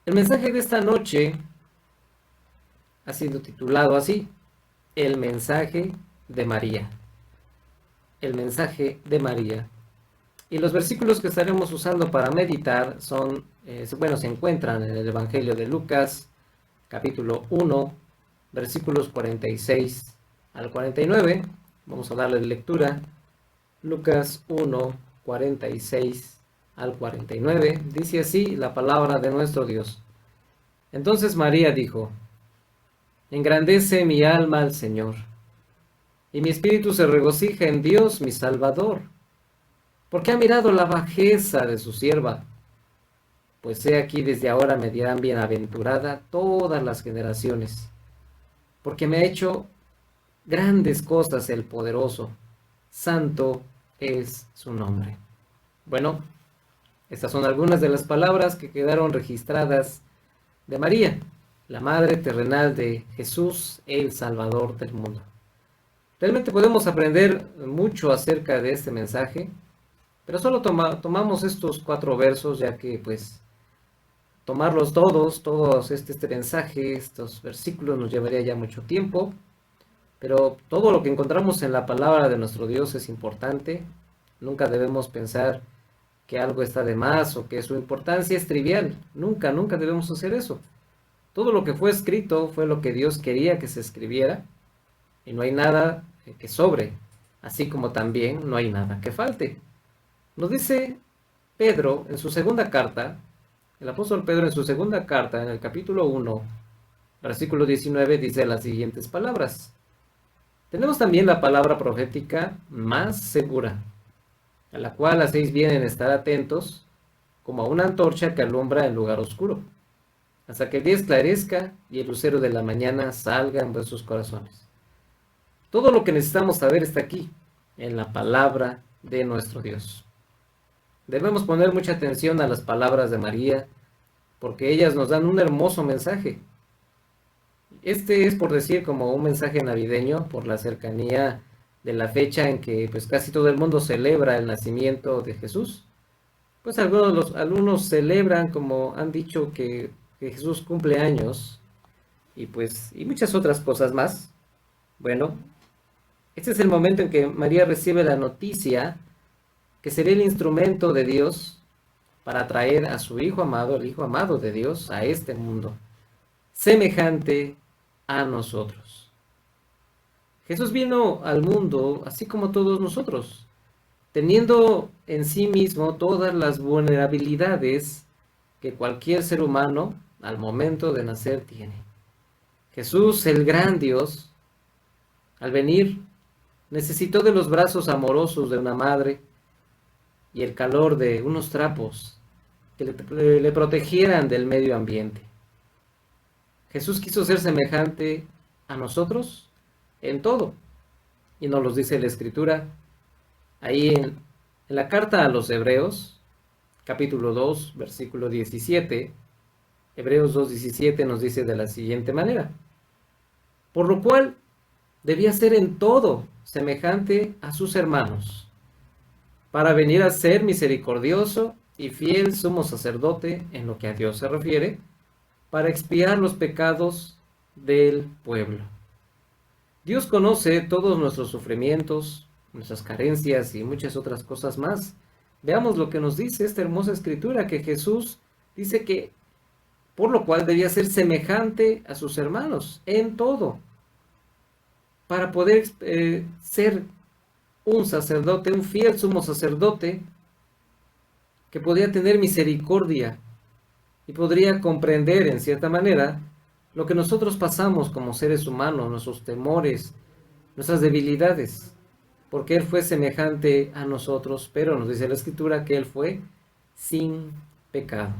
El mensaje de esta noche ha sido titulado así: el mensaje de María. El mensaje de María. Y los versículos que estaremos usando para meditar son, se encuentran en el Evangelio de Lucas, capítulo 1, versículos 46 al 49. Vamos a darle lectura. Lucas 1, 46 al 49. Dice así la palabra de nuestro Dios. Entonces María dijo: engrandece mi alma al Señor, y mi espíritu se regocija en Dios mi Salvador, porque ha mirado la bajeza de su sierva. Pues he aquí desde ahora me dirán bienaventurada todas las generaciones, porque me ha hecho grandes cosas el poderoso, santo es su nombre. Bueno, estas son algunas de las palabras que quedaron registradas de María, la madre terrenal de Jesús, el Salvador del mundo. Realmente podemos aprender mucho acerca de este mensaje, pero solo tomamos estos 4 versos, ya que pues tomarlos todos este mensaje, estos versículos nos llevaría ya mucho tiempo, pero todo lo que encontramos en la palabra de nuestro Dios es importante. Nunca debemos pensar que algo está de más o que su importancia es trivial. Nunca debemos hacer eso. Todo lo que fue escrito fue lo que Dios quería que se escribiera, y no hay nada que sobre, así como también no hay nada que falte. Nos dice Pedro en su segunda carta, el apóstol Pedro en su segunda carta, en el capítulo 1, versículo 19, dice las siguientes palabras. Tenemos también la palabra profética más segura, a la cual hacéis bien en estar atentos, como a una antorcha que alumbra en lugar oscuro, hasta que el día esclarezca y el lucero de la mañana salga en vuestros corazones. Todo lo que necesitamos saber está aquí, en la palabra de nuestro Dios. Debemos poner mucha atención a las palabras de María, porque ellas nos dan un hermoso mensaje. Este es, por decir, como un mensaje navideño por la cercanía de la fecha en que pues casi todo el mundo celebra el nacimiento de Jesús. Pues algunos celebran, como han dicho, que Jesús cumple años y muchas otras cosas más. Bueno, este es el momento en que María recibe la noticia que sería el instrumento de Dios para traer a su Hijo amado, el Hijo amado de Dios, a este mundo, semejante a nosotros. Jesús vino al mundo así como todos nosotros, teniendo en sí mismo todas las vulnerabilidades que cualquier ser humano al momento de nacer tiene. Jesús, el gran Dios, al venir, necesitó de los brazos amorosos de una madre y el calor de unos trapos que le protegieran del medio ambiente. Jesús quiso ser semejante a nosotros en todo, y nos lo dice la Escritura ahí en la carta a los Hebreos, capítulo 2, versículo 17. Hebreos 2:17 nos dice de la siguiente manera: por lo cual debía ser en todo semejante a sus hermanos, para venir a ser misericordioso y fiel sumo sacerdote en lo que a Dios se refiere, para expiar los pecados del pueblo. Dios conoce todos nuestros sufrimientos, nuestras carencias y muchas otras cosas más. Veamos lo que nos dice esta hermosa escritura, que Jesús dice que por lo cual debía ser semejante a sus hermanos en todo, para poder ser un sacerdote, un fiel sumo sacerdote, que podría tener misericordia y podría comprender en cierta manera lo que nosotros pasamos como seres humanos, nuestros temores, nuestras debilidades, porque Él fue semejante a nosotros, pero nos dice la Escritura que Él fue sin pecado.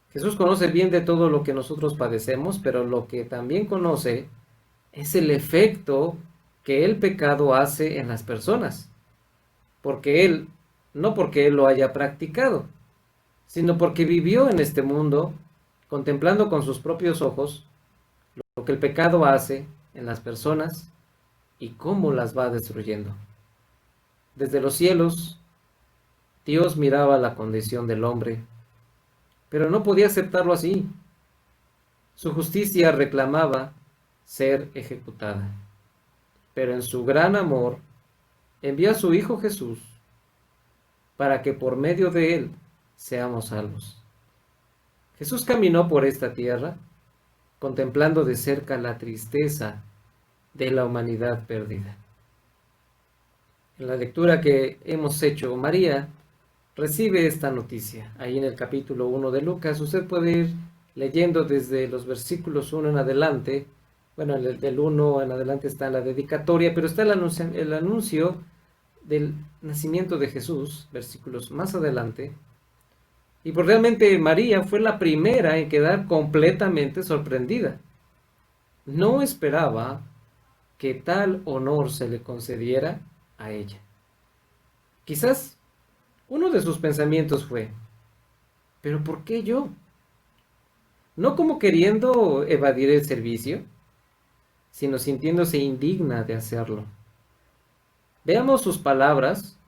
Jesús conoce bien de todo lo que nosotros padecemos, pero lo que también conoce es el efecto que el pecado hace en las personas, no porque Él lo haya practicado, sino porque vivió en este mundo contemplando con sus propios ojos lo que el pecado hace en las personas y cómo las va destruyendo. Desde los cielos, Dios miraba la condición del hombre, pero no podía aceptarlo así. Su justicia reclamaba ser ejecutada, pero en su gran amor envió a su Hijo Jesús para que por medio de él seamos salvos. Jesús caminó por esta tierra contemplando de cerca la tristeza de la humanidad perdida. En la lectura que hemos hecho, María recibe esta noticia. Ahí en el capítulo 1 de Lucas, usted puede ir leyendo desde los versículos 1 en adelante. Bueno, del 1 en adelante está la dedicatoria, pero está el anuncio del nacimiento de Jesús, versículos más adelante. Y pues realmente María fue la primera en quedar completamente sorprendida. No esperaba que tal honor se le concediera a ella. Quizás uno de sus pensamientos fue, ¿pero por qué yo? No como queriendo evadir el servicio, sino sintiéndose indigna de hacerlo. Veamos sus palabras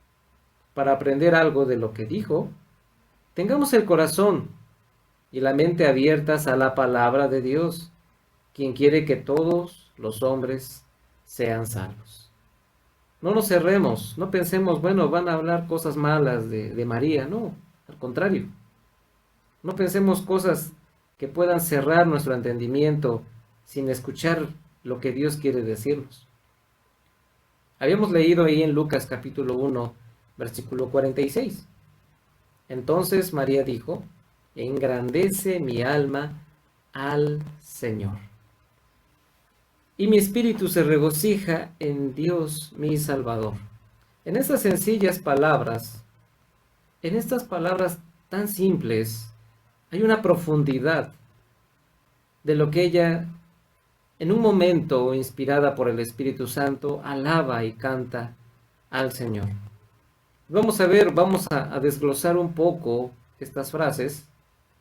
para aprender algo de lo que dijo. Tengamos el corazón y la mente abiertas a la palabra de Dios, quien quiere que todos los hombres sean salvos. No nos cerremos, no pensemos, bueno, van a hablar cosas malas de María, no, al contrario. No pensemos cosas que puedan cerrar nuestro entendimiento sin escuchar lo que Dios quiere decirnos. Habíamos leído ahí en Lucas capítulo 1, versículo 46. Entonces María dijo, engrandece mi alma al Señor. Y mi espíritu se regocija en Dios mi Salvador. En estas sencillas palabras, en estas palabras tan simples, hay una profundidad de lo que ella, en un momento inspirada por el Espíritu Santo, alaba y canta al Señor. Vamos a ver, vamos a desglosar un poco estas frases,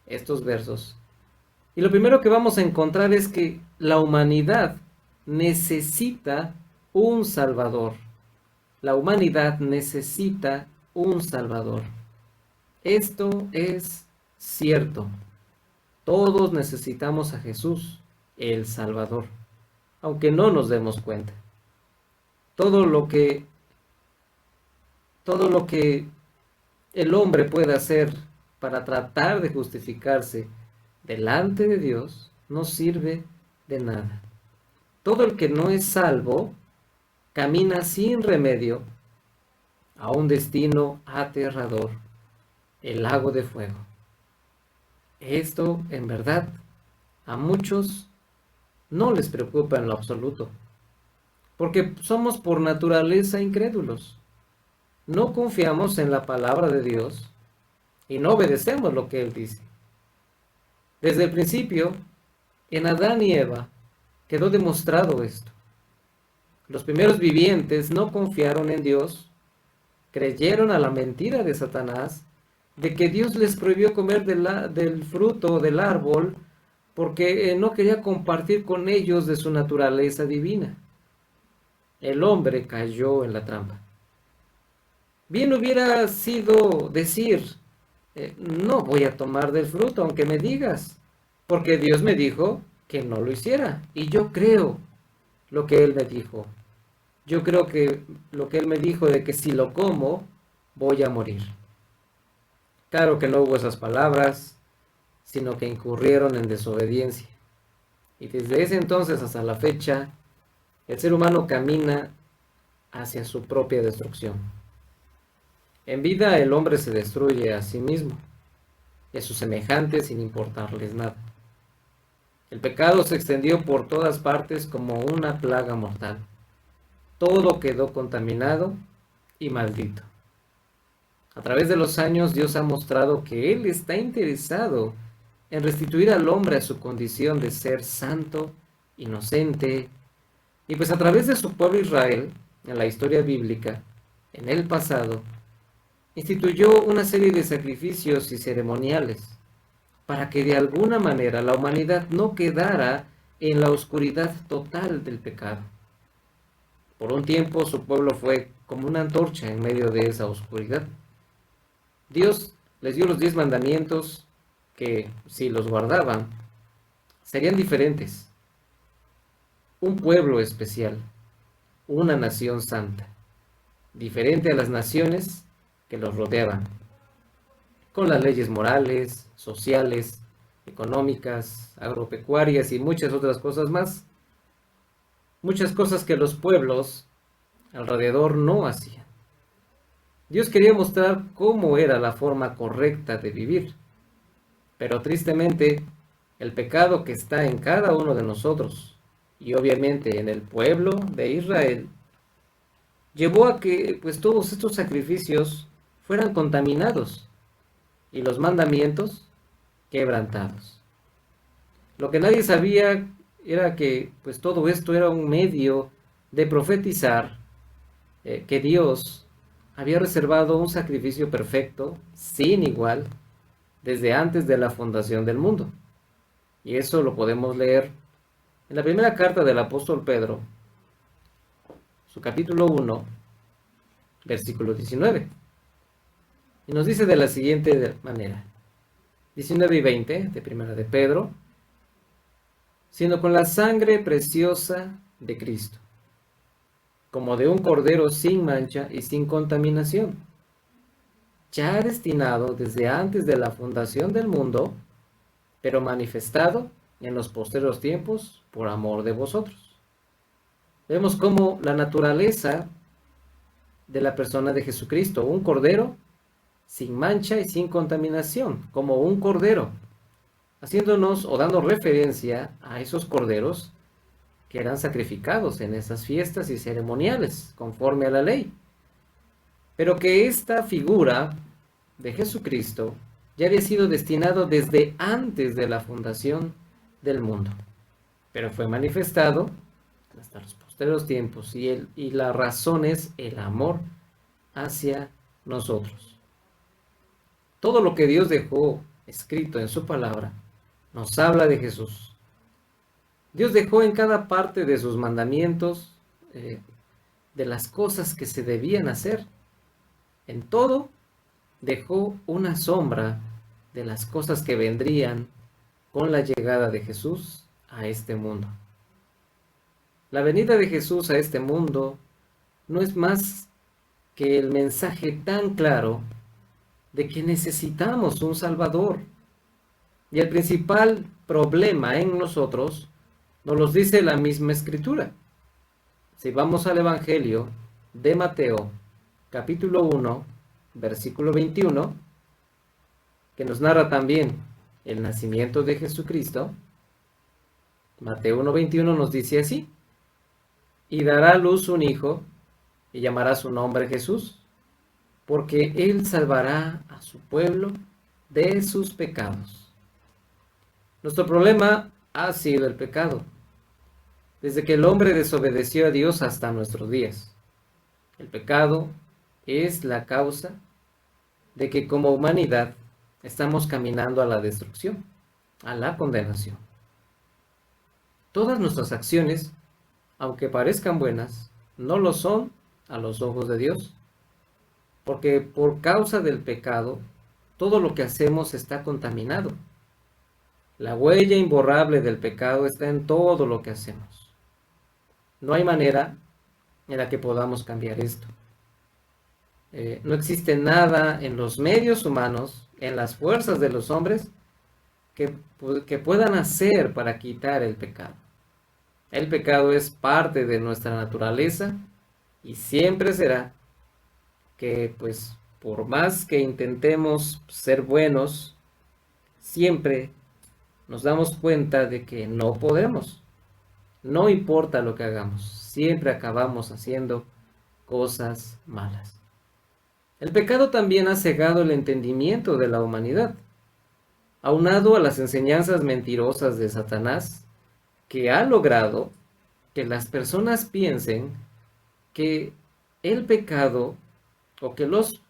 estos versos. Y lo primero que vamos a encontrar es que la humanidad necesita un Salvador. La humanidad necesita un Salvador. Esto es cierto. Todos necesitamos a Jesús, el Salvador, aunque no nos demos cuenta. Todo lo que el hombre puede hacer para tratar de justificarse delante de Dios no sirve de nada. Todo el que no es salvo camina sin remedio a un destino aterrador, el lago de fuego. Esto, en verdad, a muchos no les preocupa en lo absoluto, porque somos por naturaleza incrédulos. No confiamos en la palabra de Dios y no obedecemos lo que Él dice. Desde el principio, en Adán y Eva, quedó demostrado esto. Los primeros vivientes no confiaron en Dios, creyeron a la mentira de Satanás, de que Dios les prohibió comer del fruto del árbol, porque no quería compartir con ellos de su naturaleza divina. El hombre cayó en la trampa. Bien hubiera sido decir, no voy a tomar del fruto, aunque me digas, porque Dios me dijo que no lo hiciera, y yo creo lo que Él me dijo. Yo creo que lo que Él me dijo de que si lo como, voy a morir. Claro que no hubo esas palabras, sino que incurrieron en desobediencia. Y desde ese entonces hasta la fecha, el ser humano camina hacia su propia destrucción. En vida el hombre se destruye a sí mismo y a sus semejantes sin importarles nada. El pecado se extendió por todas partes como una plaga mortal. Todo quedó contaminado y maldito. A través de los años Dios ha mostrado que Él está interesado en restituir al hombre a su condición de ser santo, inocente, y pues a través de su pueblo Israel, en la historia bíblica, en el pasado, instituyó una serie de sacrificios y ceremoniales para que de alguna manera la humanidad no quedara en la oscuridad total del pecado. Por un tiempo su pueblo fue como una antorcha en medio de esa oscuridad. Dios les dio los 10 mandamientos que si los guardaban, serían diferentes. Un pueblo especial, una nación santa, diferente a las naciones que los rodeaban, con las leyes morales, sociales, económicas, agropecuarias y muchas otras cosas más. Muchas cosas que los pueblos alrededor no hacían. Dios quería mostrar cómo era la forma correcta de vivir, pero tristemente el pecado que está en cada uno de nosotros y obviamente en el pueblo de Israel llevó a que pues todos estos sacrificios fueran contaminados y los mandamientos quebrantados. Lo que nadie sabía era que pues todo esto era un medio de profetizar que Dios había reservado un sacrificio perfecto, sin igual, desde antes de la fundación del mundo. Y eso lo podemos leer en la primera carta del apóstol Pedro, su capítulo 1, versículo 19. Y nos dice de la siguiente manera, 19 y 20 de primera de Pedro, sino con la sangre preciosa de Cristo, como de un cordero sin mancha y sin contaminación, ya destinado desde antes de la fundación del mundo, pero manifestado en los posteros tiempos por amor de vosotros. Vemos cómo la naturaleza de la persona de Jesucristo, un cordero sin mancha y sin contaminación, como un cordero, haciéndonos o dando referencia a esos corderos que eran sacrificados en esas fiestas y ceremoniales, conforme a la ley. Pero que esta figura de Jesucristo ya había sido destinado desde antes de la fundación del mundo, pero fue manifestado hasta los posteriores tiempos, y la razón es el amor hacia nosotros. Todo lo que Dios dejó escrito en su palabra nos habla de Jesús. Dios dejó en cada parte de sus mandamientos, de las cosas que se debían hacer. En todo dejó una sombra de las cosas que vendrían con la llegada de Jesús a este mundo. La venida de Jesús a este mundo no es más que el mensaje tan claro de que necesitamos un Salvador. Y el principal problema en nosotros nos lo dice la misma Escritura. Si vamos al Evangelio de Mateo, capítulo 1, versículo 21, que nos narra también el nacimiento de Jesucristo, Mateo 1:21 nos dice así: y dará a luz un hijo, y llamará su nombre Jesús, porque él salvará a su pueblo de sus pecados. Nuestro problema ha sido el pecado, desde que el hombre desobedeció a Dios hasta nuestros días. El pecado es la causa de que como humanidad estamos caminando a la destrucción, a la condenación. Todas nuestras acciones, aunque parezcan buenas, no lo son a los ojos de Dios, porque por causa del pecado, todo lo que hacemos está contaminado. La huella imborrable del pecado está en todo lo que hacemos. No hay manera en la que podamos cambiar esto. No existe nada en los medios humanos, en las fuerzas de los hombres, que puedan hacer para quitar el pecado. El pecado es parte de nuestra naturaleza y siempre será que, pues, por más que intentemos ser buenos, siempre nos damos cuenta de que no podemos. No importa lo que hagamos, siempre acabamos haciendo cosas malas. El pecado también ha cegado el entendimiento de la humanidad, aunado a las enseñanzas mentirosas de Satanás, que ha logrado que las personas piensen que el pecado o que los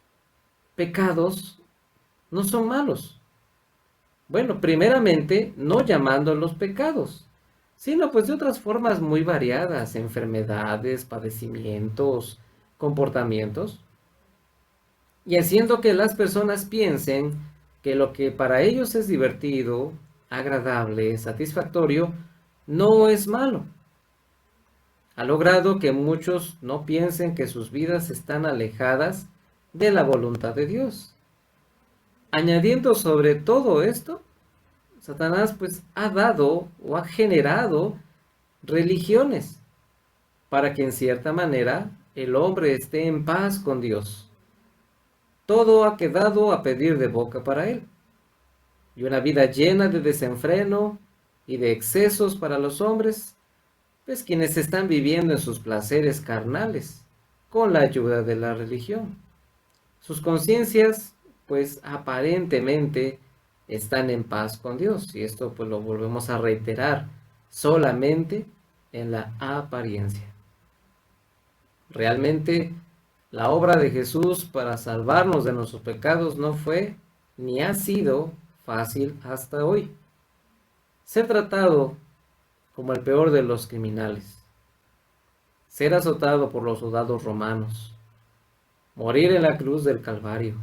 pecados no son malos. Bueno, primeramente, no llamándolos pecados, sino pues de otras formas muy variadas, enfermedades, padecimientos, comportamientos, y haciendo que las personas piensen que lo que para ellos es divertido, agradable, satisfactorio, no es malo. Ha logrado que muchos no piensen que sus vidas están alejadas de la voluntad de Dios. Añadiendo sobre todo esto, Satanás pues ha dado o ha generado religiones para que en cierta manera el hombre esté en paz con Dios. Todo ha quedado a pedir de boca para él. Y una vida llena de desenfreno y de excesos para los hombres, pues quienes están viviendo en sus placeres carnales, con la ayuda de la religión. Sus conciencias, pues aparentemente están en paz con Dios. Y esto pues lo volvemos a reiterar solamente en la apariencia. Realmente la obra de Jesús para salvarnos de nuestros pecados no fue ni ha sido fácil hasta hoy. Ser tratado como el peor de los criminales, ser azotado por los soldados romanos, morir en la cruz del Calvario,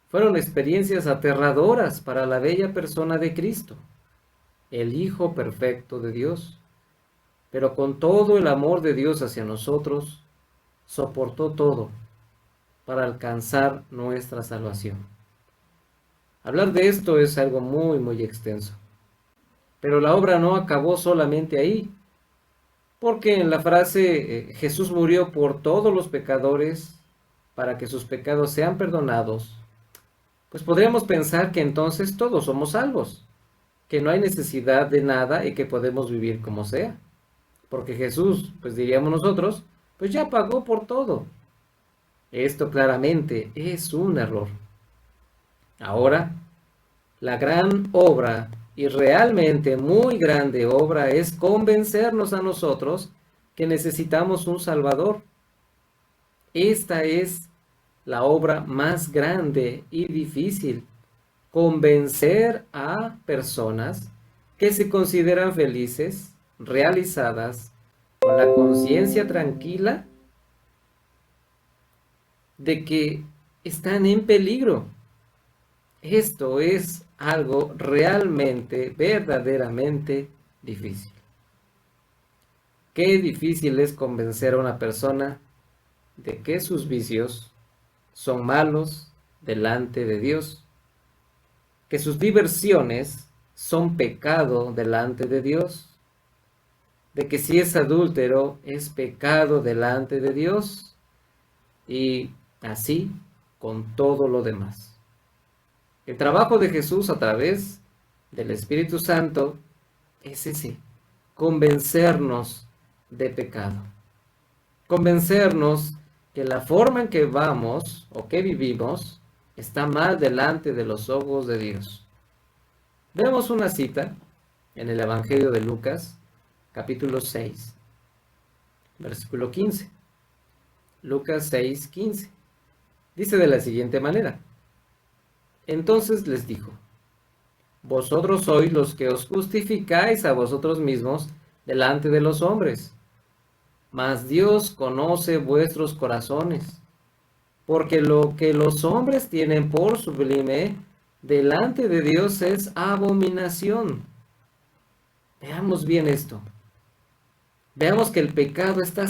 fueron experiencias aterradoras para la bella persona de Cristo, el Hijo perfecto de Dios. Pero con todo el amor de Dios hacia nosotros, soportó todo para alcanzar nuestra salvación. Hablar de esto es algo muy extenso. Pero la obra no acabó solamente ahí, porque en la frase Jesús murió por todos los pecadores para que sus pecados sean perdonados, pues podríamos pensar que entonces todos somos salvos, que no hay necesidad de nada y que podemos vivir como sea. Porque Jesús, pues diríamos nosotros, pues ya pagó por todo. Esto claramente es un error. Ahora, la gran obra y realmente muy grande obra es convencernos a nosotros que necesitamos un Salvador. Esta es la obra más grande y difícil. Convencer a personas que se consideran felices, realizadas, con la conciencia tranquila de que están en peligro. Esto es algo realmente, verdaderamente difícil. Qué difícil es convencer a una persona de que sus vicios son malos delante de Dios, que sus diversiones son pecado delante de Dios, de que si es adúltero es pecado delante de Dios, y así con todo lo demás. El trabajo de Jesús a través del Espíritu Santo es ese, convencernos de pecado, convencernos que la forma en que vamos o que vivimos está mal delante de los ojos de Dios. Veamos una cita en el Evangelio de Lucas, capítulo 6, versículo 15. Lucas 6, 15. Dice de la siguiente manera: entonces les dijo: vosotros sois los que os justificáis a vosotros mismos delante de los hombres, mas Dios conoce vuestros corazones, porque lo que los hombres tienen por sublime delante de Dios es abominación. Veamos bien esto. Veamos que el pecado está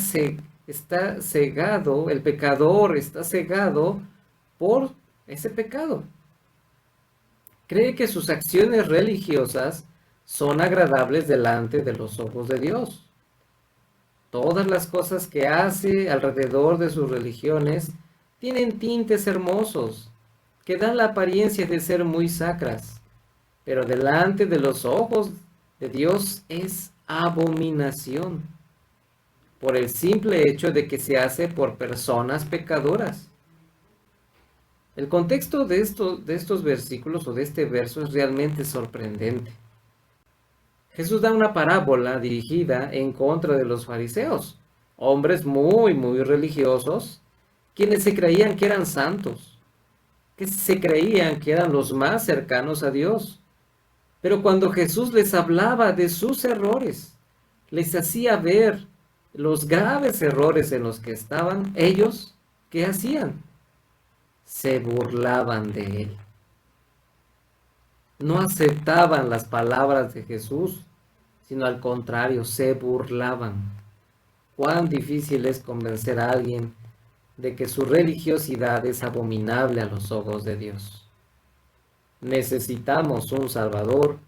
cegado, el pecador está cegado por ese pecado. Cree que sus acciones religiosas son agradables delante de los ojos de Dios. Todas las cosas que hace alrededor de sus religiones tienen tintes hermosos, que dan la apariencia de ser muy sacras, pero delante de los ojos de Dios es abominación, por el simple hecho de que se hace por personas pecadoras. El contexto de estos versículos o de este verso es realmente sorprendente. Jesús da una parábola dirigida en contra de los fariseos, hombres muy religiosos, quienes se creían que eran santos, que se creían que eran los más cercanos a Dios. Pero cuando Jesús les hablaba de sus errores, les hacía ver los graves errores en los que estaban ellos, ¿qué hacían? Se burlaban de él. no aceptaban las palabras de Jesús, sino al contrario, se burlaban. Cuán difícil es convencer a alguien de que su religiosidad es abominable a los ojos de Dios. Necesitamos un Salvador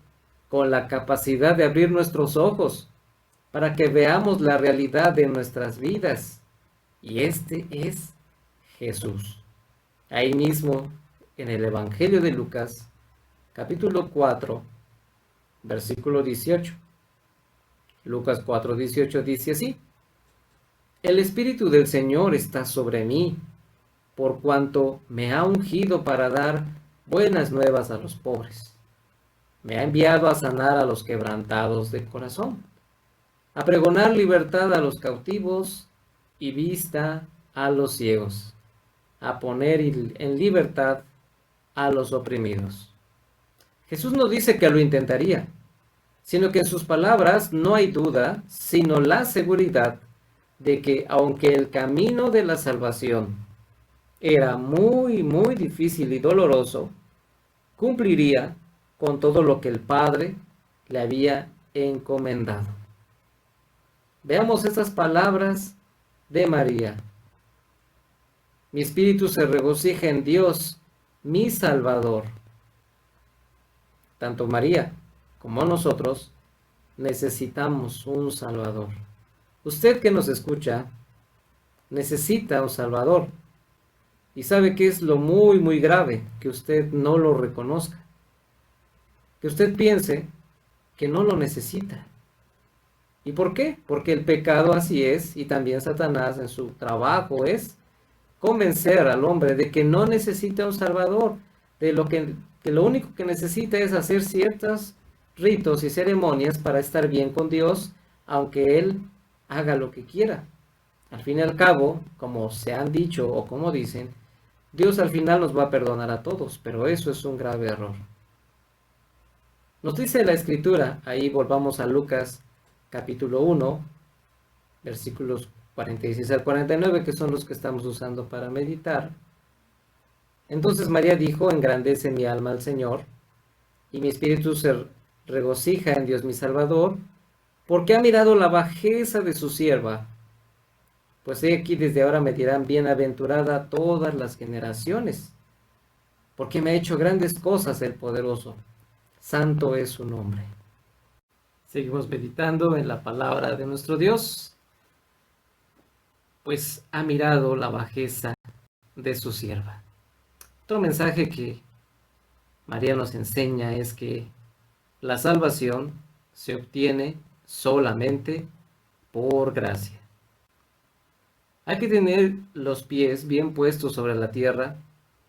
con la capacidad de abrir nuestros ojos para que veamos la realidad de nuestras vidas. Y este es Jesús. Ahí mismo, en el Evangelio de Lucas, capítulo 4, versículo 18. Lucas 4:18 dice así: El Espíritu del Señor está sobre mí, por cuanto me ha ungido para dar buenas nuevas a los pobres. Me ha enviado a sanar a los quebrantados de corazón, a pregonar libertad a los cautivos y vista a los ciegos, a poner en libertad a los oprimidos. Jesús no dice que lo intentaría, sino que en sus palabras no hay duda, sino la seguridad de que aunque el camino de la salvación era muy, muy difícil y doloroso, cumpliría con todo lo que el Padre le había encomendado. Veamos estas palabras de María. Mi espíritu se regocija en Dios, mi Salvador. Tanto María como nosotros necesitamos un Salvador. Usted que nos escucha necesita un Salvador. Y sabe que es lo muy, muy grave que usted no lo reconozca. Que usted piense que no lo necesita. ¿Y por qué? Porque el pecado así es, y también Satanás en su trabajo es convencer al hombre de que no necesita un Salvador, de que lo único que necesita es hacer ciertos ritos y ceremonias para estar bien con Dios, aunque Él haga lo que quiera. Al fin y al cabo, como se han dicho o como dicen, Dios al final nos va a perdonar a todos, pero eso es un grave error. Nos dice la Escritura, ahí volvamos a Lucas capítulo 1, versículos 46 al 49, que son los que estamos usando para meditar. Entonces María dijo: engrandece mi alma al Señor, y mi espíritu se regocija en Dios mi Salvador, porque ha mirado la bajeza de su sierva. Pues he aquí desde ahora me dirán bienaventurada todas las generaciones, porque me ha hecho grandes cosas el poderoso. Santo es su nombre. Seguimos meditando en la palabra de nuestro Dios, pues ha mirado la bajeza de su sierva. Otro mensaje que María nos enseña es que la salvación se obtiene solamente por gracia. Hay que tener los pies bien puestos sobre la tierra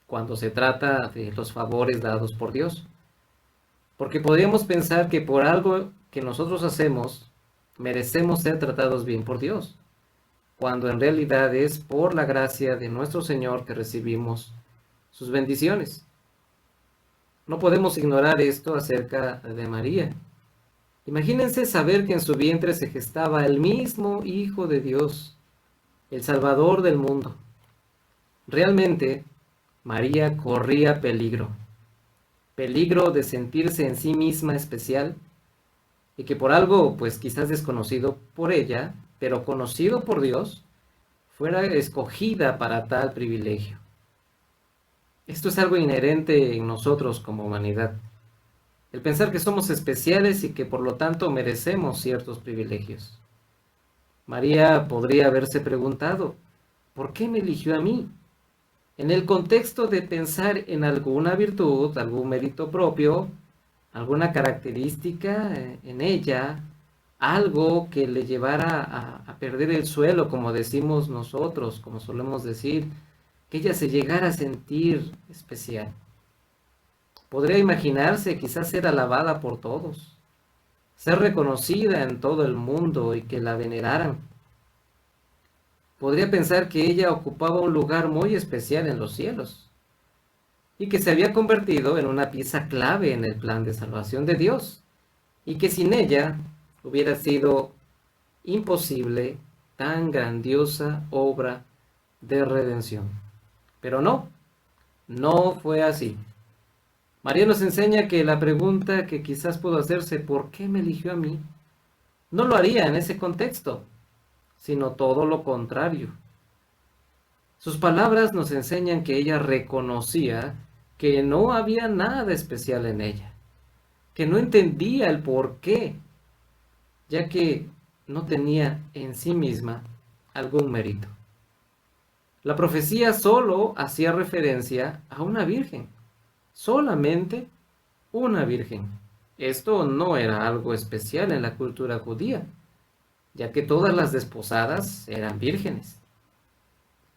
cuando se trata de los favores dados por Dios. Porque podríamos pensar que por algo que nosotros hacemos, merecemos ser tratados bien por Dios, cuando en realidad es por la gracia de nuestro Señor que recibimos sus bendiciones. No podemos ignorar esto acerca de María. Imagínense saber que en su vientre se gestaba el mismo Hijo de Dios, el Salvador del mundo. Realmente, María corría peligro de sentirse en sí misma especial, y que por algo, pues quizás desconocido por ella, pero conocido por Dios, fuera escogida para tal privilegio. Esto es algo inherente en nosotros como humanidad, el pensar que somos especiales y que por lo tanto merecemos ciertos privilegios. María podría haberse preguntado: ¿por qué me eligió a mí? En el contexto de pensar en alguna virtud, algún mérito propio, alguna característica en ella, algo que le llevara a perder el suelo, como decimos nosotros, como solemos decir, que ella se llegara a sentir especial. Podría imaginarse quizás ser alabada por todos, ser reconocida en todo el mundo y que la veneraran. Podría pensar que ella ocupaba un lugar muy especial en los cielos y que se había convertido en una pieza clave en el plan de salvación de Dios, y que sin ella hubiera sido imposible tan grandiosa obra de redención. Pero no fue así. María nos enseña que la pregunta que quizás pudo hacerse, ¿por qué me eligió a mí? No lo haría en ese contexto, sino todo lo contrario. Sus palabras nos enseñan que ella reconocía que no había nada especial en ella, que no entendía el por qué, ya que no tenía en sí misma algún mérito. La profecía solo hacía referencia a una virgen, solamente una virgen. Esto no era algo especial en la cultura judía, ya que todas las desposadas eran vírgenes.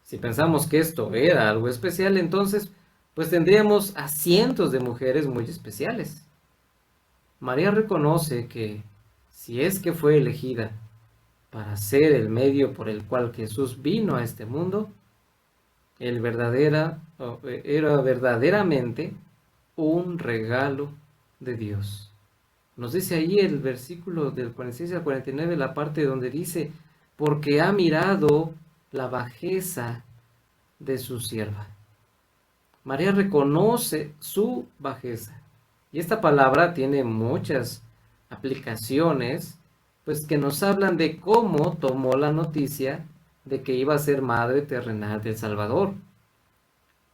Si pensamos que esto era algo especial, entonces pues tendríamos a cientos de mujeres muy especiales. María reconoce que si es que fue elegida para ser el medio por el cual Jesús vino a este mundo, era verdaderamente un regalo de Dios. Nos dice ahí el versículo del 46 al 49, la parte donde dice, porque ha mirado la bajeza de su sierva. María reconoce su bajeza. Y esta palabra tiene muchas aplicaciones, pues que nos hablan de cómo tomó la noticia de que iba a ser madre terrenal del Salvador.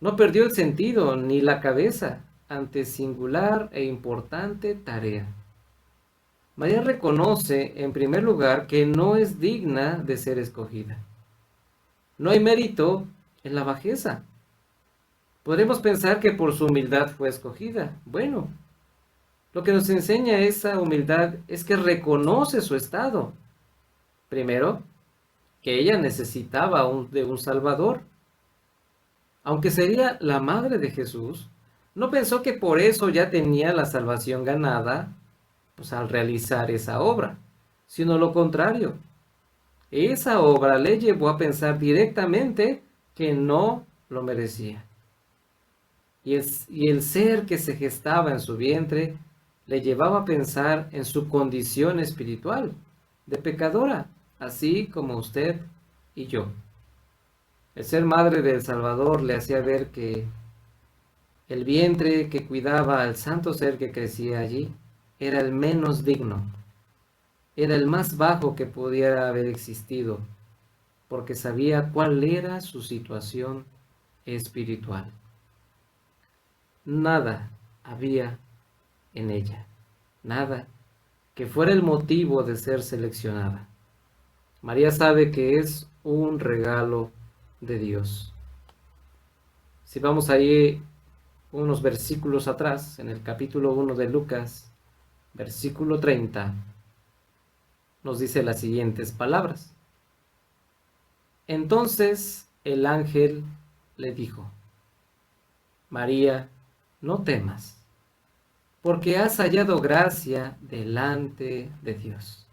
No perdió el sentido ni la cabeza ante singular e importante tarea. María reconoce, en primer lugar, que no es digna de ser escogida. No hay mérito en la bajeza. Podemos pensar que por su humildad fue escogida. Bueno, lo que nos enseña esa humildad es que reconoce su estado. Primero, que ella necesitaba de un Salvador. Aunque sería la madre de Jesús, no pensó que por eso ya tenía la salvación ganada, pues al realizar esa obra, sino lo contrario. Esa obra le llevó a pensar directamente que no lo merecía. Y el ser que se gestaba en su vientre le llevaba a pensar en su condición espiritual, de pecadora, así como usted y yo. El ser madre del Salvador le hacía ver que el vientre que cuidaba al santo ser que crecía allí era el menos digno, era el más bajo que pudiera haber existido, porque sabía cuál era su situación espiritual. Nada había en ella, nada que fuera el motivo de ser seleccionada. María sabe que es un regalo de Dios. Si vamos ahí unos versículos atrás, en el capítulo 1 de Lucas, versículo 30, nos dice las siguientes palabras. Entonces el ángel le dijo, María, no temas, porque has hallado gracia delante de Dios.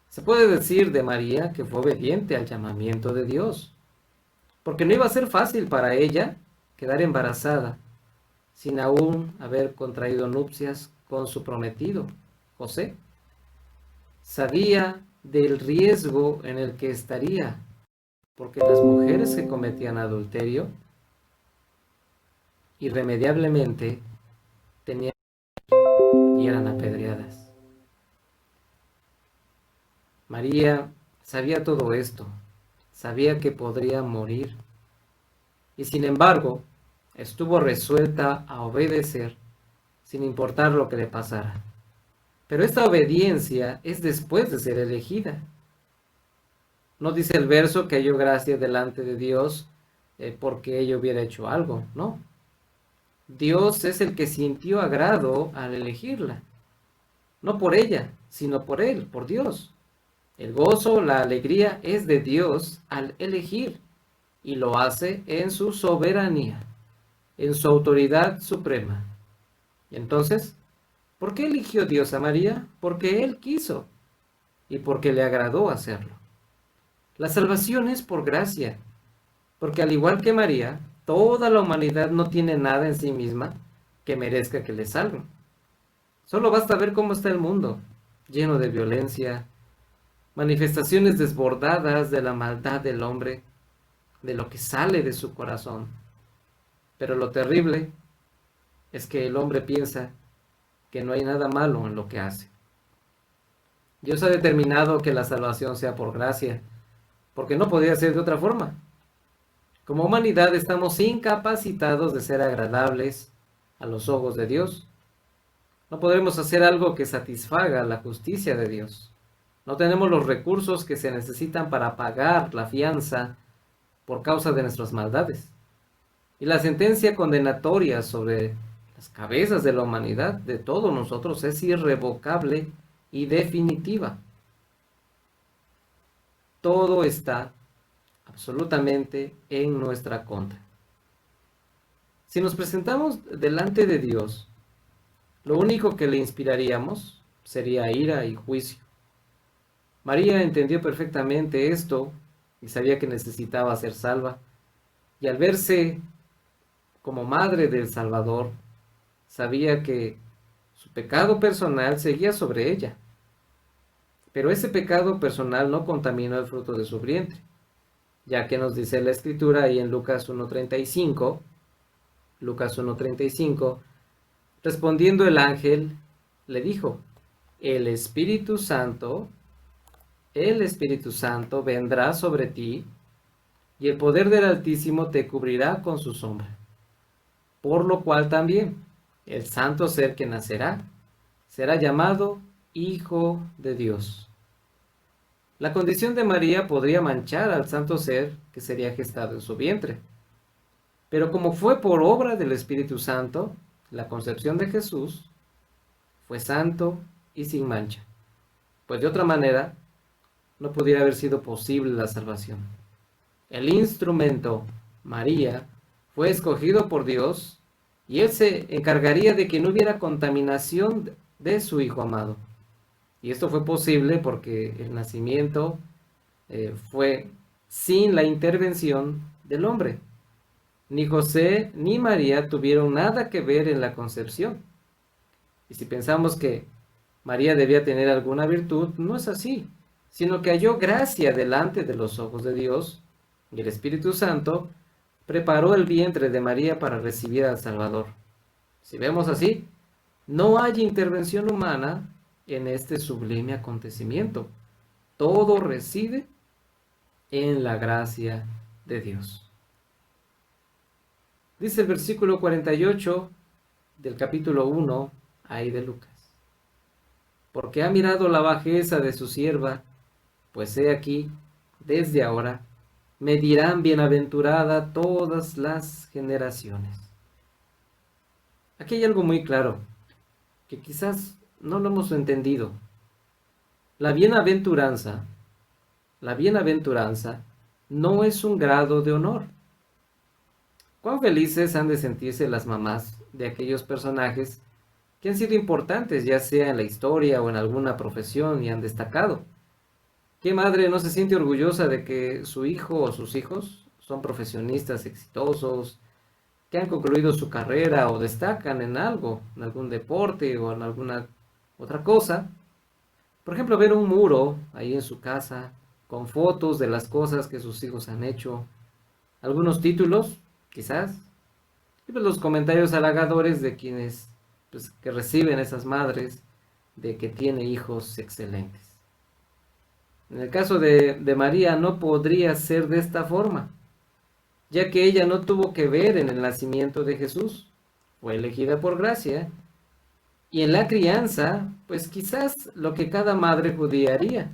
Se puede decir de María que fue obediente al llamamiento de Dios, porque no iba a ser fácil para ella quedar embarazada sin aún haber contraído nupcias con su prometido, José. Sabía del riesgo en el que estaría, porque las mujeres que cometían adulterio irremediablemente tenían y eran apedreadas. María sabía todo esto, sabía que podría morir, y sin embargo estuvo resuelta a obedecer sin importar lo que le pasara. Pero esta obediencia es después de ser elegida. No dice el verso que halló gracia delante de Dios porque ella hubiera hecho algo, no. Dios es el que sintió agrado al elegirla. No por ella, sino por Él, por Dios. El gozo, la alegría es de Dios al elegir y lo hace en su soberanía, en su autoridad suprema. Y entonces, ¿por qué eligió Dios a María? Porque Él quiso y porque le agradó hacerlo. La salvación es por gracia, porque al igual que María, toda la humanidad no tiene nada en sí misma que merezca que le salven. Solo basta ver cómo está el mundo, lleno de violencia, manifestaciones desbordadas de la maldad del hombre, de lo que sale de su corazón. Pero lo terrible es que el hombre piensa que no hay nada malo en lo que hace. Dios ha determinado que la salvación sea por gracia, porque no podría ser de otra forma. Como humanidad estamos incapacitados de ser agradables a los ojos de Dios. No podremos hacer algo que satisfaga la justicia de Dios. No tenemos los recursos que se necesitan para pagar la fianza por causa de nuestras maldades. Y la sentencia condenatoria sobre las cabezas de la humanidad, de todos nosotros, es irrevocable y definitiva. Todo está absolutamente en nuestra contra. Si nos presentamos delante de Dios, lo único que le inspiraríamos sería ira y juicio. María entendió perfectamente esto y sabía que necesitaba ser salva. Y al verse como madre del Salvador, sabía que su pecado personal seguía sobre ella. Pero ese pecado personal no contaminó el fruto de su vientre, ya que nos dice la Escritura ahí en Lucas 1:35, respondiendo el ángel, le dijo, el Espíritu Santo vendrá sobre ti, y el poder del Altísimo te cubrirá con su sombra. Por lo cual también el santo ser que nacerá será llamado Hijo de Dios. La condición de María podría manchar al santo ser que sería gestado en su vientre. Pero como fue por obra del Espíritu Santo, la concepción de Jesús fue santo y sin mancha. Pues de otra manera, no pudiera haber sido posible la salvación. El instrumento, María, fue escogido por Dios y Él se encargaría de que no hubiera contaminación de su Hijo amado. Y esto fue posible porque el nacimiento fue sin la intervención del hombre. Ni José ni María tuvieron nada que ver en la concepción. Y si pensamos que María debía tener alguna virtud, no es así, sino que halló gracia delante de los ojos de Dios, y el Espíritu Santo preparó el vientre de María para recibir al Salvador. Si vemos así, no hay intervención humana en este sublime acontecimiento. Todo reside en la gracia de Dios. Dice el versículo 48 del capítulo 1, ahí de Lucas. Porque ha mirado la bajeza de su sierva, pues he aquí, desde ahora, me dirán bienaventurada todas las generaciones. Aquí hay algo muy claro, que quizás no lo hemos entendido. La bienaventuranza no es un grado de honor. Cuán felices han de sentirse las mamás de aquellos personajes que han sido importantes, ya sea en la historia o en alguna profesión y han destacado. ¿Qué madre no se siente orgullosa de que su hijo o sus hijos son profesionistas exitosos, que han concluido su carrera o destacan en algo, en algún deporte o en alguna otra cosa? Por ejemplo, ver un muro ahí en su casa con fotos de las cosas que sus hijos han hecho, algunos títulos, quizás, y pues los comentarios halagadores de quienes pues, que reciben esas madres de que tiene hijos excelentes. En el caso de María no podría ser de esta forma, ya que ella no tuvo que ver en el nacimiento de Jesús, fue elegida por gracia, y en la crianza, pues quizás lo que cada madre judía haría,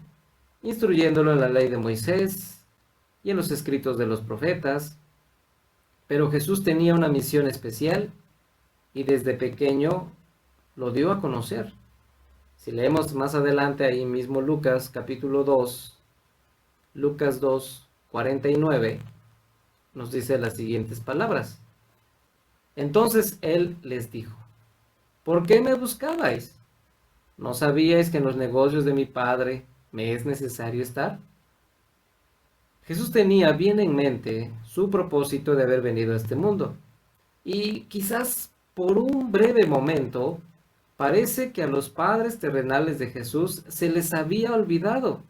instruyéndolo en la ley de Moisés y en los escritos de los profetas. Pero Jesús tenía una misión especial y desde pequeño lo dio a conocer. Si leemos más adelante ahí mismo Lucas capítulo 2, Lucas 2, 49, nos dice las siguientes palabras. Entonces él les dijo, ¿por qué me buscabais? ¿No sabíais que en los negocios de mi Padre me es necesario estar? Jesús tenía bien en mente su propósito de haber venido a este mundo. Y quizás por un breve momento parece que a los padres terrenales de Jesús se les había olvidado.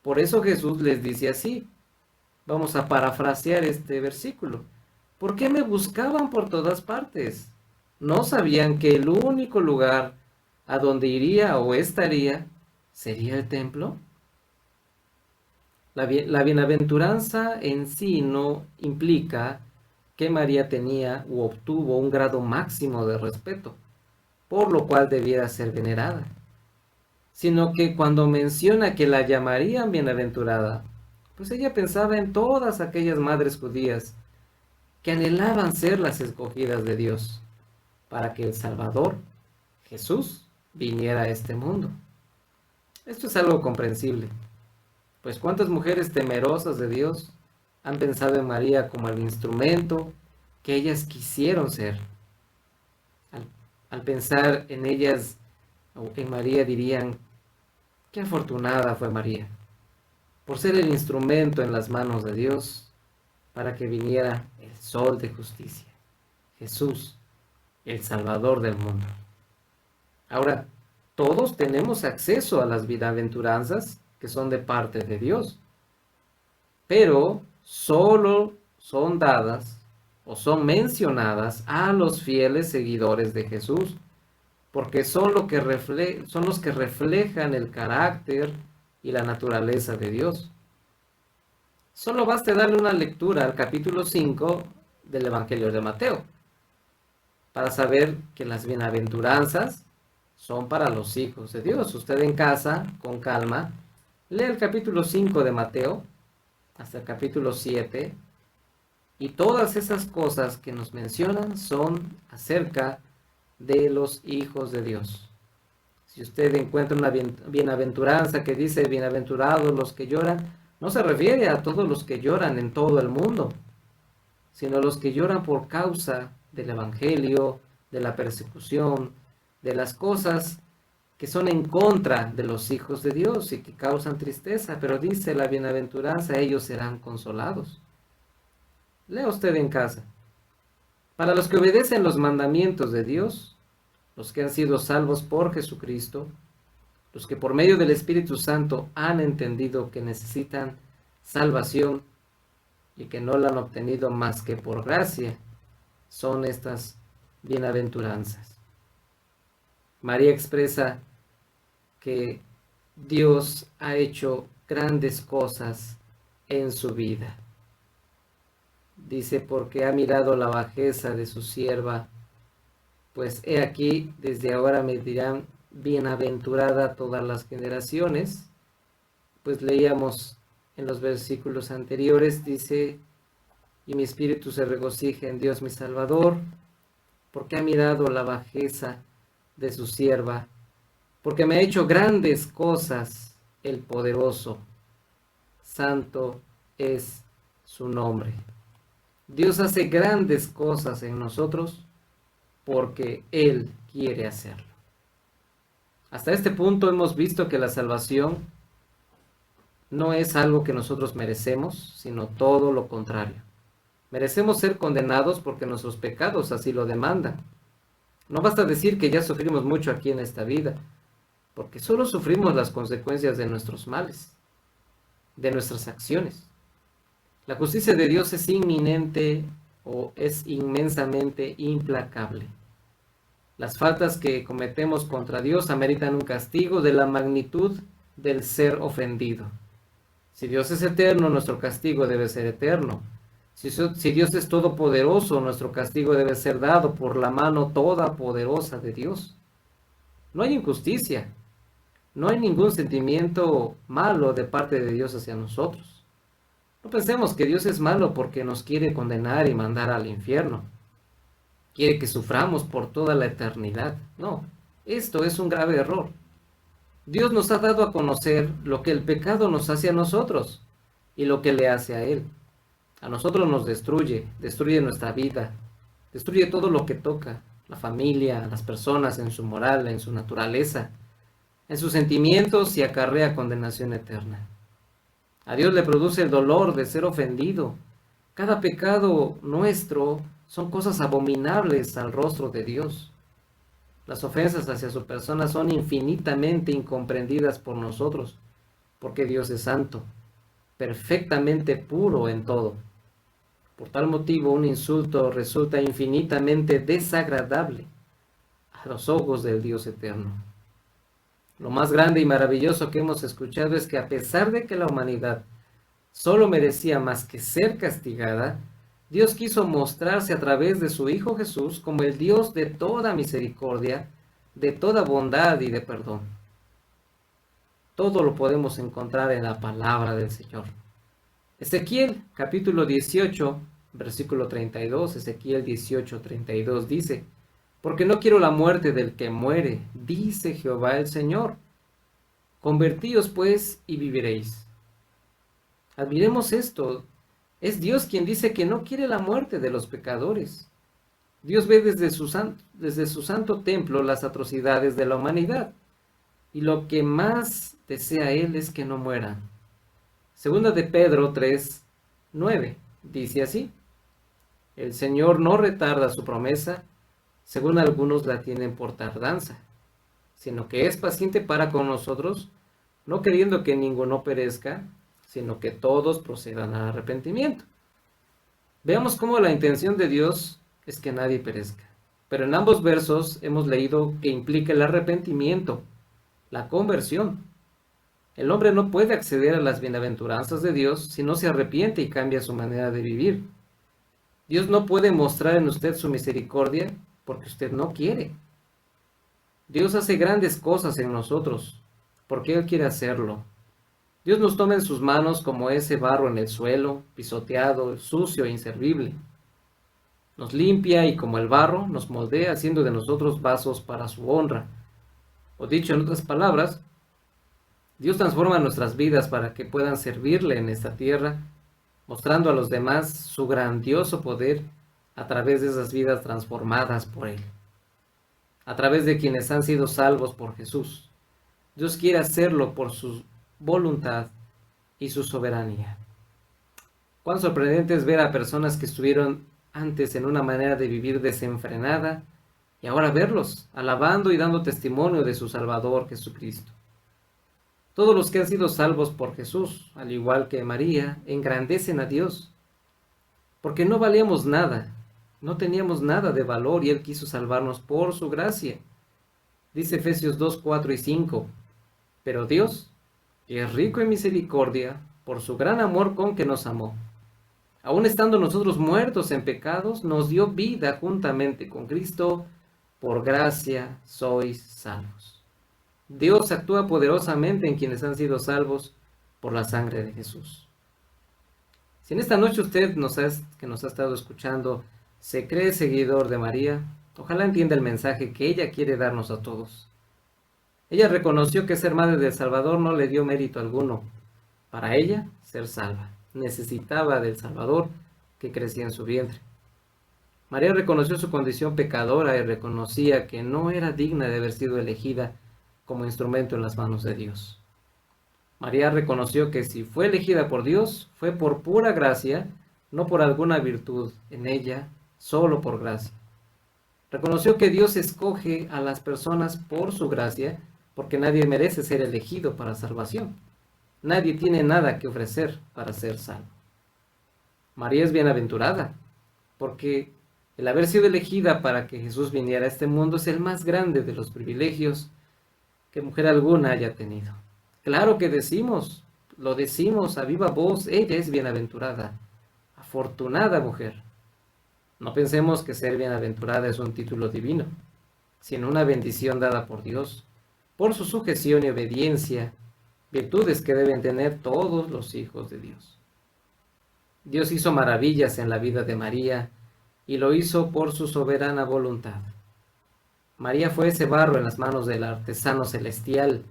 Por eso Jesús les dice así. Vamos a parafrasear este versículo. ¿Por qué me buscaban por todas partes? no sabían que el único lugar a donde iría o estaría sería el templo. La bienaventuranza en sí no implica que María tenía u obtuvo un grado máximo de respeto, por lo cual debiera ser venerada, sino que cuando menciona que la llamarían bienaventurada, pues ella pensaba en todas aquellas madres judías que anhelaban ser las escogidas de Dios para que el Salvador, Jesús, viniera a este mundo. Esto es algo comprensible, pues cuántas mujeres temerosas de Dios han pensado en María como el instrumento que ellas quisieron ser. Al, al pensar en ellas o en María dirían, qué afortunada fue María por ser el instrumento en las manos de Dios para que viniera el sol de justicia, Jesús, el Salvador del mundo. Ahora, todos tenemos acceso a las bienaventuranzas que son de parte de Dios, pero solo son dadas o son mencionadas a los fieles seguidores de Jesús, porque son los que reflejan el carácter y la naturaleza de Dios. Solo basta darle una lectura al capítulo 5 del Evangelio de Mateo para saber que las bienaventuranzas son para los hijos de Dios. Usted en casa, con calma, lee el capítulo 5 de Mateo hasta el capítulo 7 y todas esas cosas que nos mencionan son acerca de los hijos de Dios. Si usted encuentra una bienaventuranza que dice bienaventurados los que lloran, no se refiere a todos los que lloran en todo el mundo, sino a los que lloran por causa del Evangelio, de la persecución, de las cosas que son en contra de los hijos de Dios y que causan tristeza, pero dice la bienaventuranza, ellos serán consolados. Lea usted en casa. Para los que obedecen los mandamientos de Dios, los que han sido salvos por Jesucristo, los que por medio del Espíritu Santo han entendido que necesitan salvación y que no la han obtenido más que por gracia, son estas bienaventuranzas. María expresa que Dios ha hecho grandes cosas en su vida. Dice, porque ha mirado la bajeza de su sierva, pues he aquí, desde ahora me dirán bienaventurada todas las generaciones. Pues leíamos en los versículos anteriores, dice, y mi espíritu se regocija en Dios mi Salvador, porque ha mirado la bajeza de su sierva, porque me ha hecho grandes cosas el poderoso, santo es su nombre. Dios hace grandes cosas en nosotros porque Él quiere hacerlo. Hasta este punto hemos visto que la salvación no es algo que nosotros merecemos, sino todo lo contrario. Merecemos ser condenados porque nuestros pecados así lo demandan. No basta decir que ya sufrimos mucho aquí en esta vida, porque solo sufrimos las consecuencias de nuestros males, de nuestras acciones. La justicia de Dios es inminente o es inmensamente implacable. Las faltas que cometemos contra Dios ameritan un castigo de la magnitud del ser ofendido. Si Dios es eterno, nuestro castigo debe ser eterno. Si Dios es todopoderoso, nuestro castigo debe ser dado por la mano todopoderosa de Dios. No hay injusticia, no hay ningún sentimiento malo de parte de Dios hacia nosotros. No pensemos que Dios es malo porque nos quiere condenar y mandar al infierno. Quiere que suframos por toda la eternidad. No, esto es un grave error. Dios nos ha dado a conocer lo que el pecado nos hace a nosotros y lo que le hace a Él. A nosotros nos destruye nuestra vida, destruye todo lo que toca, la familia, las personas en su moral, en su naturaleza, en sus sentimientos y acarrea condenación eterna. A Dios le produce el dolor de ser ofendido. Cada pecado nuestro son cosas abominables al rostro de Dios. Las ofensas hacia su persona son infinitamente incomprendidas por nosotros, porque Dios es santo, perfectamente puro en todo. Por tal motivo, un insulto resulta infinitamente desagradable a los ojos del Dios eterno. Lo más grande y maravilloso que hemos escuchado es que a pesar de que la humanidad solo merecía más que ser castigada, Dios quiso mostrarse a través de su Hijo Jesús como el Dios de toda misericordia, de toda bondad y de perdón. Todo lo podemos encontrar en la palabra del Señor. Ezequiel capítulo 18, versículo 32, Ezequiel 18, 32 dice: porque no quiero la muerte del que muere, dice Jehová el Señor. Convertíos pues y viviréis. Admiremos esto. Es Dios quien dice que no quiere la muerte de los pecadores. Dios ve desde su santo templo las atrocidades de la humanidad, y lo que más desea Él es que no mueran. Segunda de Pedro 3, 9, dice así: el Señor no retarda su promesa, según algunos la tienen por tardanza, sino que es paciente para con nosotros, no queriendo que ninguno perezca, sino que todos procedan al arrepentimiento. Veamos cómo la intención de Dios es que nadie perezca. Pero en ambos versos hemos leído que implica el arrepentimiento, la conversión. El hombre no puede acceder a las bienaventuranzas de Dios si no se arrepiente y cambia su manera de vivir. Dios no puede mostrar en usted su misericordia porque usted no quiere. Dios hace grandes cosas en nosotros porque Él quiere hacerlo. Dios nos toma en sus manos como ese barro en el suelo, pisoteado, sucio e inservible. Nos limpia y como el barro nos moldea haciendo de nosotros vasos para su honra. O dicho en otras palabras, Dios transforma nuestras vidas para que puedan servirle en esta tierra, mostrando a los demás su grandioso poder a través de esas vidas transformadas por Él, a través de quienes han sido salvos por Jesús. Dios quiere hacerlo por su voluntad y su soberanía. Cuán sorprendente es ver a personas que estuvieron antes en una manera de vivir desenfrenada y ahora verlos alabando y dando testimonio de su Salvador Jesucristo. Todos los que han sido salvos por Jesús, al igual que María, engrandecen a Dios, porque no valíamos nada, no teníamos nada de valor y Él quiso salvarnos por su gracia. Dice Efesios 2, 4 y 5, pero Dios, que es rico en misericordia, por su gran amor con que nos amó, aun estando nosotros muertos en pecados, nos dio vida juntamente con Cristo, por gracia sois salvos. Dios actúa poderosamente en quienes han sido salvos por la sangre de Jesús. Si en esta noche usted que nos ha estado escuchando se cree seguidor de María, ojalá entienda el mensaje que ella quiere darnos a todos. Ella reconoció que ser madre del Salvador no le dio mérito alguno. Para ella, ser salva, necesitaba del Salvador que crecía en su vientre. María reconoció su condición pecadora y reconocía que no era digna de haber sido elegida como instrumento en las manos de Dios. María reconoció que si fue elegida por Dios, fue por pura gracia, no por alguna virtud en ella, solo por gracia. Reconoció que Dios escoge a las personas por su gracia, porque nadie merece ser elegido para salvación. Nadie tiene nada que ofrecer para ser salvo. María es bienaventurada, porque el haber sido elegida para que Jesús viniera a este mundo es el más grande de los privilegios que mujer alguna haya tenido. Claro que lo decimos a viva voz, ella es bienaventurada, afortunada mujer. No pensemos que ser bienaventurada es un título divino, sino una bendición dada por Dios, por su sujeción y obediencia, virtudes que deben tener todos los hijos de Dios. Dios hizo maravillas en la vida de María y lo hizo por su soberana voluntad. María fue ese barro en las manos del artesano celestial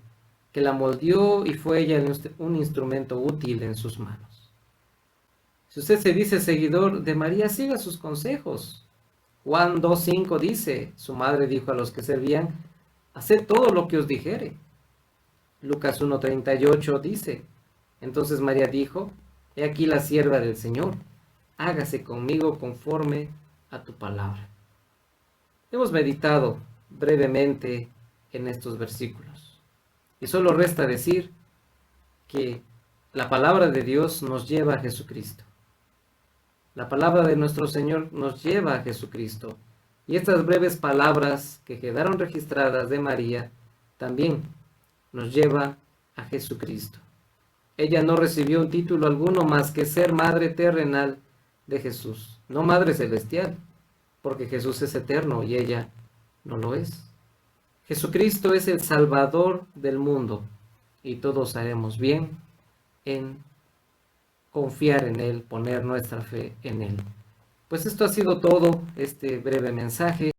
que la moldeó y fue ella un instrumento útil en sus manos. Si usted se dice seguidor de María, siga sus consejos. Juan 2:5 dice, su madre dijo a los que servían, haced todo lo que os dijere. Lucas 1:38 dice, entonces María dijo, he aquí la sierva del Señor, hágase conmigo conforme a tu palabra. Hemos meditado brevemente en estos versículos y solo resta decir que la palabra de Dios nos lleva a Jesucristo. La palabra de nuestro Señor nos lleva a Jesucristo. Y estas breves palabras que quedaron registradas de María también nos lleva a Jesucristo. Ella no recibió un título alguno más que ser madre terrenal de Jesús, no madre celestial, porque Jesús es eterno y ella no lo es. Jesucristo es el Salvador del mundo y todos haremos bien en confiar en Él, poner nuestra fe en Él. Pues esto ha sido todo, este breve mensaje.